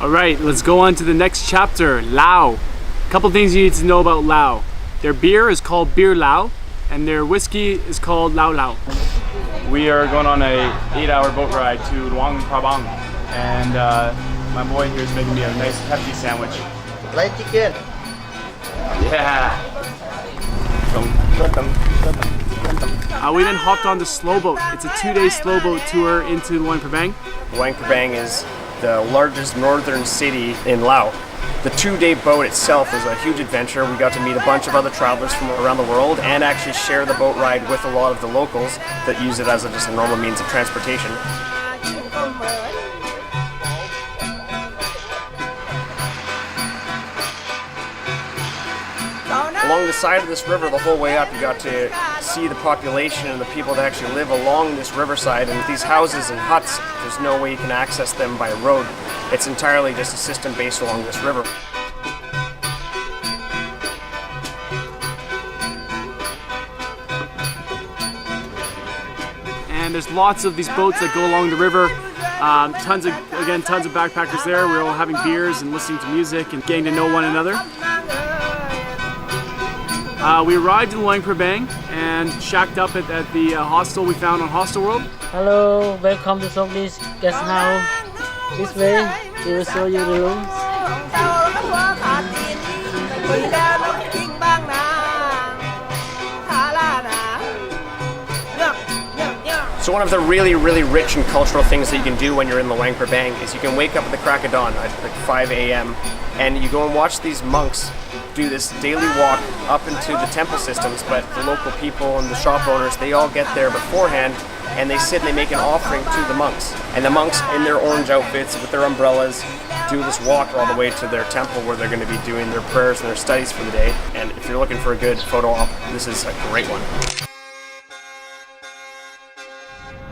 Alright, let's go on to the next chapter, Laos. A couple things you need to know about Laos. Their beer is called Beer Lao, and their whiskey is called Lao Lao. We are going on a 8-hour boat ride to Luang Prabang, and my boy here is making me a nice hefty sandwich. Like chicken. Yeah. We then hopped on the slow boat. It's a 2-day slow boat tour into Luang Prabang. Luang Prabang is the largest northern city in Laos. The 2-day boat itself was a huge adventure. We got to meet a bunch of other travelers from around the world and actually share the boat ride with a lot of the locals that use it as just a normal means of transportation. Along the side of this river the whole way up, you got to see the population and the people that actually live along this riverside. And with these houses and huts, there's no way you can access them by road. It's entirely just a system based along this river. And there's lots of these boats that go along the river. Tons of backpackers there. We're all having beers and listening to music and getting to know one another. We arrived in Luang Prabang and shacked up at the hostel we found on Hostel World. Hello, welcome to Solis guest house. This way, we will show you the rooms. So one of the really rich and cultural things that you can do when you're in Luang Prabang is you can wake up at the crack of dawn at like 5 a.m. and you go and watch these monks do this daily walk up into the temple systems, but the local people and the shop owners, they all get there beforehand and they sit and they make an offering to the monks. And the monks in their orange outfits with their umbrellas do this walk all the way to their temple where they're going to be doing their prayers and their studies for the day. And if you're looking for a good photo op, this is a great one.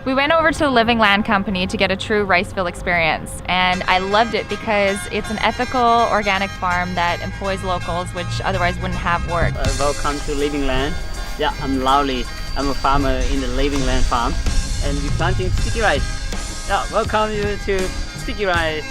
We went over to the Living Land Company to get a true rice field experience, and I loved it because it's an ethical, organic farm that employs locals, which otherwise wouldn't have work. Welcome to Living Land. Yeah, I'm Laoli. I'm a farmer in the Living Land farm, and we're planting sticky rice. Yeah, welcome you to sticky rice.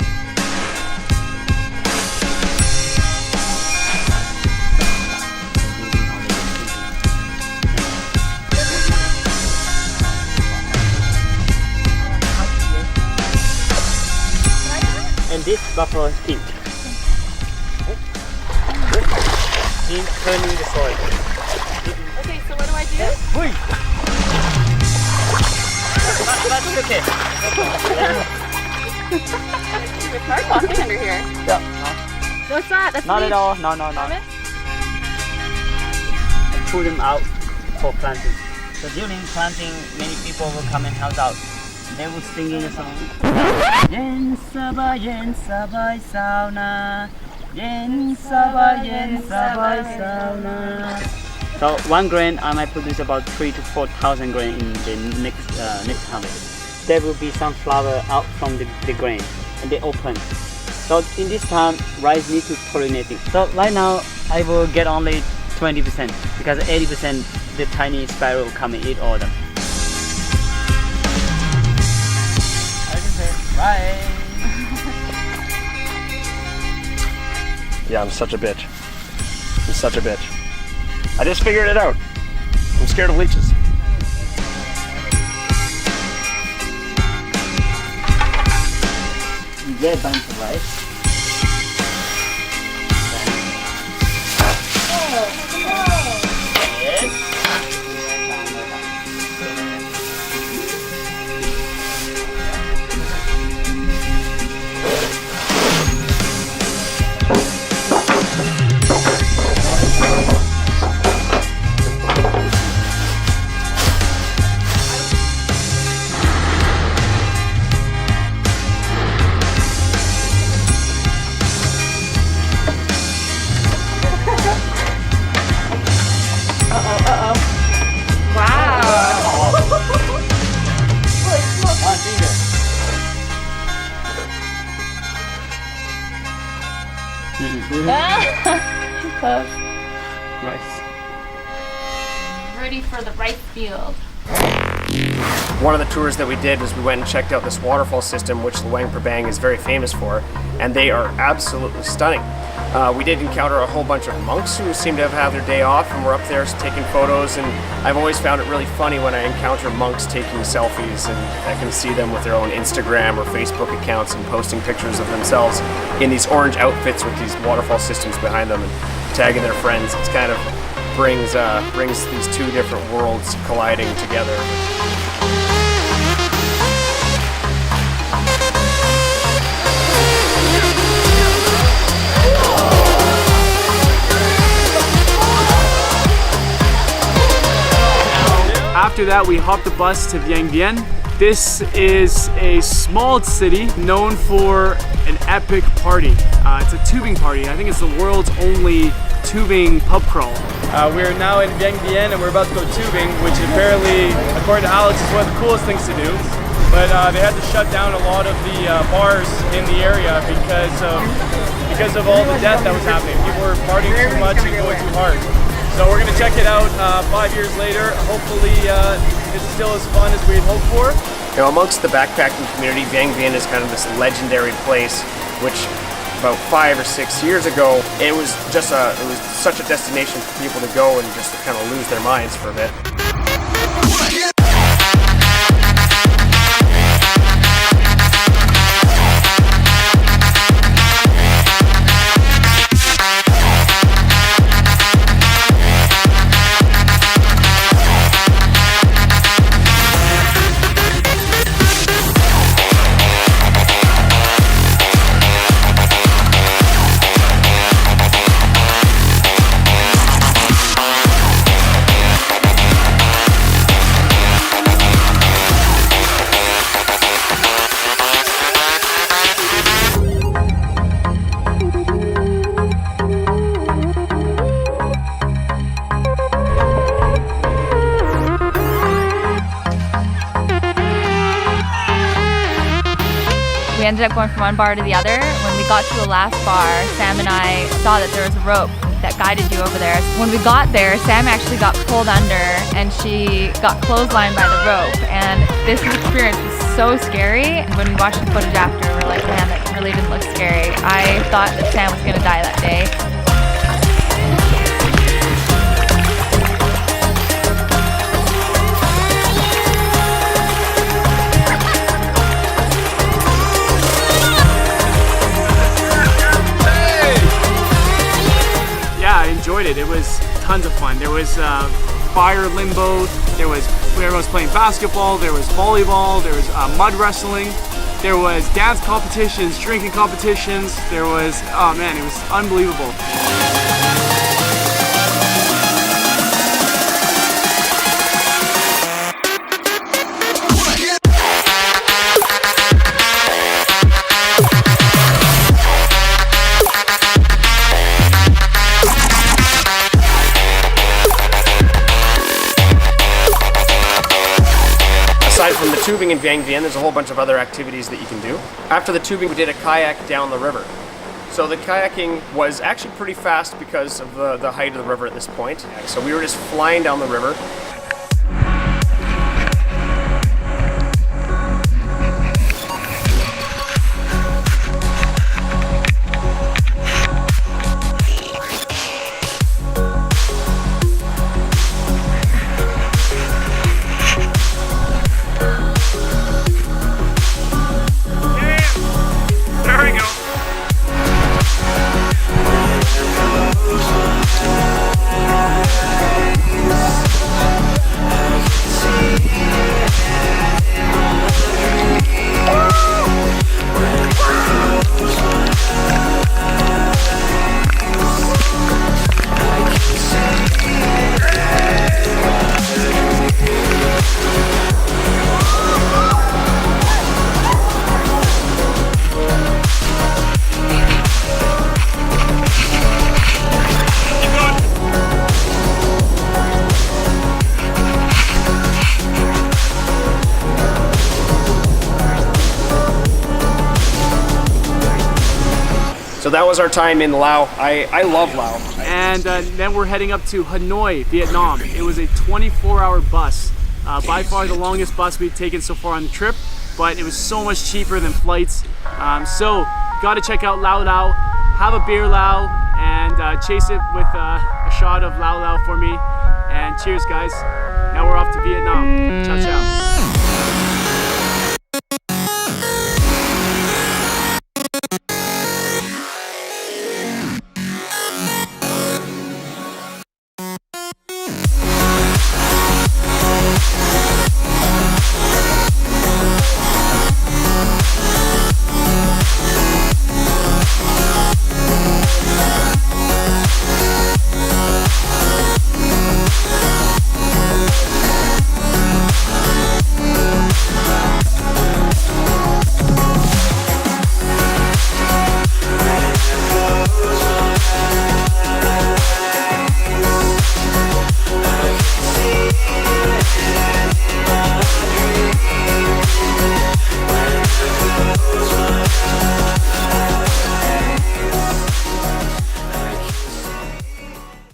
And this buffalo is pink. In turning the soil. Okay, so what do I do? But it's okay. It's hard walking under here. Yeah. What's that? That's Not bleach. at all. No. Pull them out for planting. So during planting, many people will come and help out. They will sing in a song. Yen sabai sauna. Yen sabai sauna. So 1 grain I might produce about 3,000 to 4,000 grain in the next harvest. There will be some flower out from the grain and they open. So in this time rice need to pollinate it. So right now I will get only 20% because 80% the tiny sparrow will come and eat all of them. Right. Yeah, I'm such a bitch. I just figured it out. I'm scared of leeches. You get a bunch of rice. Rice. Ready for the rice field. one of the tours that we did was we went and checked out this waterfall system, which Luang Prabang is very famous for, and they are absolutely stunning. We did encounter a whole bunch of monks who seemed to have had their day off and were up there taking photos, and I've always found it really funny when I encounter monks taking selfies, and I can see them with their own Instagram or Facebook accounts and posting pictures of themselves in these orange outfits with these waterfall systems behind them and tagging their friends. It's kind of brings these two different worlds colliding together. After that, we hopped the bus to Vieng Vien. This is a small city known for an epic party. It's a tubing party. I think it's the world's only tubing pub crawl. We're now in Vieng Vien and we're about to go tubing, which apparently, according to Alex, is one of the coolest things to do. But they had to shut down a lot of the bars in the area because of all the death that was happening. People were partying too much and going too hard. So we're going to check it out 5 years later. Hopefully it's still as fun as we had hoped for. You know, amongst the backpacking community, Vieng Vien is kind of this legendary place, which about 5 or 6 years ago, it was such a destination for people to go and just kind of lose their minds for a bit. We ended up going from one bar to the other. When we got to the last bar, Sam and I saw that there was a rope that guided you over there. When we got there, Sam actually got pulled under and she got clotheslined by the rope. And this experience was so scary. When we watched the footage after, we were like, man, that really didn't look scary. I thought that Sam was gonna die that day. Enjoyed it. It was tons of fun. There was fire limbo, everyone was playing basketball, there was volleyball, there was mud wrestling, there was dance competitions, drinking competitions, there was, oh man, it was unbelievable. Aside from the tubing in Vieng Vien, there's a whole bunch of other activities that you can do. After the tubing, we did a kayak down the river. So the kayaking was actually pretty fast because of the height of the river at this point. So we were just flying down the river. So that was our time in Laos. I love Laos. And then we're heading up to Hanoi, Vietnam. It was a 24-hour bus. By far the longest bus we've taken so far on the trip, but it was so much cheaper than flights. So gotta check out Lao Lao, have a beer Lao, and chase it with a shot of Lao Lao for me. And cheers guys, now we're off to Vietnam. Ciao ciao.